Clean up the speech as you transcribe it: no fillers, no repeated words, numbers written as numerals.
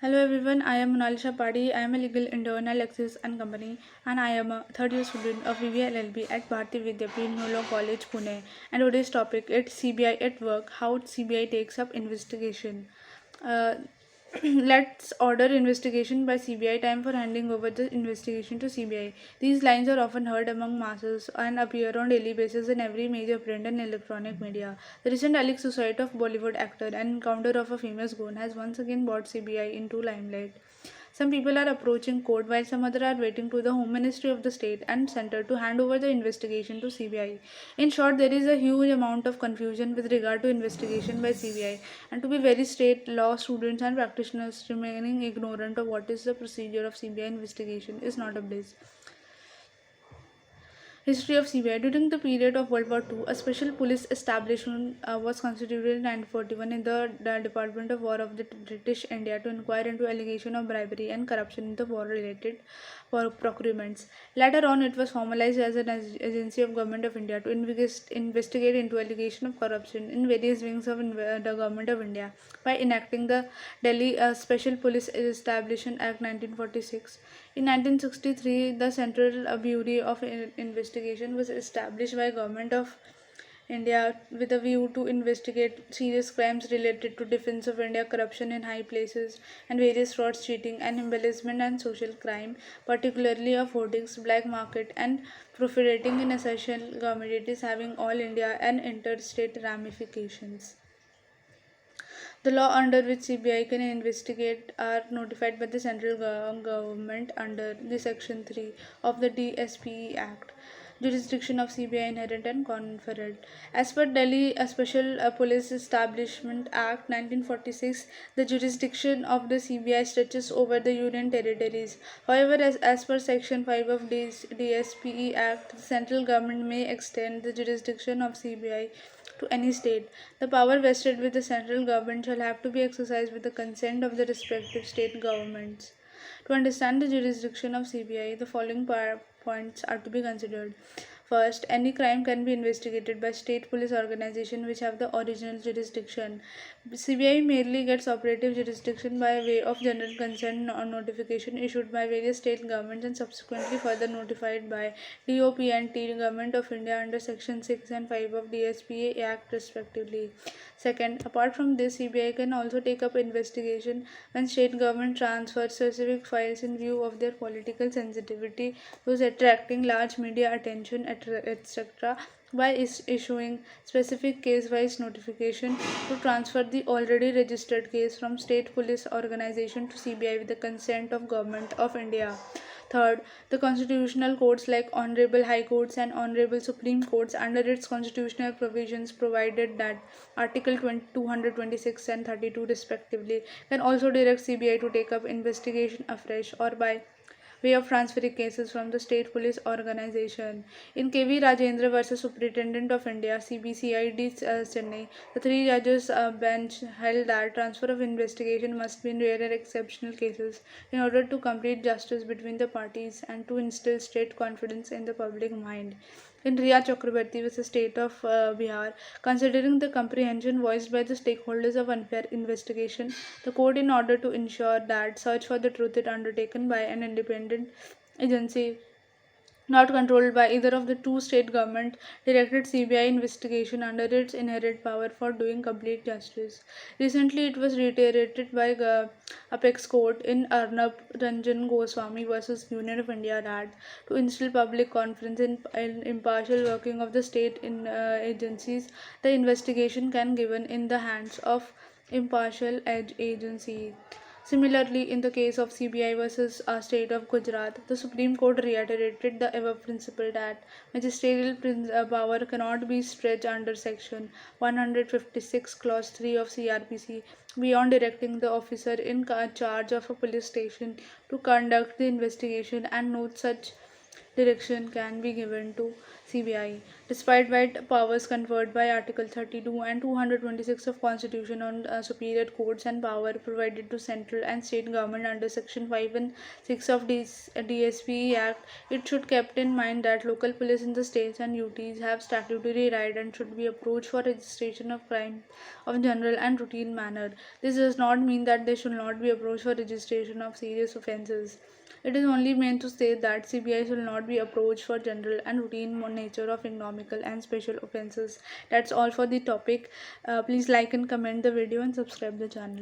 Hello everyone, I am Monalisha Padi. I am a legal intern at Lexis and Company, and I am a third year student of BBA at Bharati Vidyapeeth New Law College, Pune. And today's topic is CBI at work, how CBI takes up investigation. Uh, let's order investigation by CBI. Time for handing over the investigation to CBI. These lines are often heard among masses and appear on daily basis in every major print and electronic media. The recent alleged suicide of Bollywood actor and encounter of a famous goon has once again brought CBI into limelight. Some people are approaching court while some others are waiting to the Home Ministry of the state and center to hand over the investigation to CBI. In short, there is a huge amount of confusion with regard to investigation by CBI, and to be very straight, law students and practitioners remaining ignorant of what is the procedure of CBI investigation is not a bliss. History of CBI. During the period of World War II, a special police establishment was constituted in 1941 in the Department of War of the British India to inquire into allegation of bribery and corruption in the war-related procurements. Later on, it was formalized as an agency of Government of India to investigate into allegation of corruption in various wings of the Government of India by enacting the Delhi Special Police Establishment Act 1946. In 1963, the Central Bureau of Investigation was established by Government of India with a view to investigate serious crimes related to defense of India, corruption in high places, and various frauds, cheating, and embezzlement and social crime, particularly of hoardings, black market, and profiteering in essential commodities having all India and interstate ramifications. The law under which CBI can investigate are notified by the central government under the Section 3 of the DSPE Act. Jurisdiction of CBI inherent and conferred. As per Delhi Special Police Establishment Act 1946, the jurisdiction of the CBI stretches over the Union territories. However, as per Section 5 of DSPE Act, the central government may extend the jurisdiction of CBI to any state. The power vested with the central government shall have to be exercised with the consent of the respective state governments. To understand the jurisdiction of CBI, the following points are to be considered. First, any crime can be investigated by state police organization which have the original jurisdiction. CBI merely gets operative jurisdiction by way of general consent or notification issued by various state governments and subsequently further notified by DOP and T Government of India under Section 6 and 5 of DSPA Act respectively. Second, apart from this, CBI can also take up investigation when state government transfer specific files in view of their political sensitivity, those attracting large media attention, etc., by issuing specific case-wise notification to transfer the already registered case from state police organization to CBI with the consent of Government of India. Third, the constitutional courts like Honorable High Courts and Honorable Supreme Courts under its constitutional provisions provided that Article 226 and 32 respectively can also direct CBI to take up investigation afresh or by way of transferring cases from the state police organization. In KV Rajendra versus Superintendent of India CBCID Chennai, the three judges bench held that transfer of investigation must be in rare and exceptional cases in order to complete justice between the parties and to instill state confidence in the public mind. In Riya Chakrabarti vs. State of Bihar, considering the comprehension voiced by the stakeholders of unfair investigation, the court, in order to ensure that search for the truth is undertaken by an independent agency not controlled by either of the two state government, directed CBI investigation under its inherent power for doing complete justice. Recently, it was reiterated by the Apex Court in Arnab Ranjan Goswami versus Union of India that to instill public confidence in impartial working of the state agencies, the investigation can given in the hands of impartial agency. Similarly, in the case of CBI versus State of Gujarat, the Supreme Court reiterated the above principle that magisterial power cannot be stretched under Section 156, Clause 3 of CRPC beyond directing the officer in charge of a police station to conduct the investigation, and no such direction can be given to CBI. Despite wide powers conferred by Article 32 and 226 of Constitution on superior courts and power provided to central and state government under Section 5 and 6 of DSP Act, it should kept in mind that local police in the states and UTs have statutory right and should be approached for registration of crime of general and routine manner. This does not mean that they should not be approached for registration of serious offences. It is only meant to state that CBI should not be approached for general and routine nature of economical and special offences. That's all for the topic. Please like and comment the video and subscribe the channel.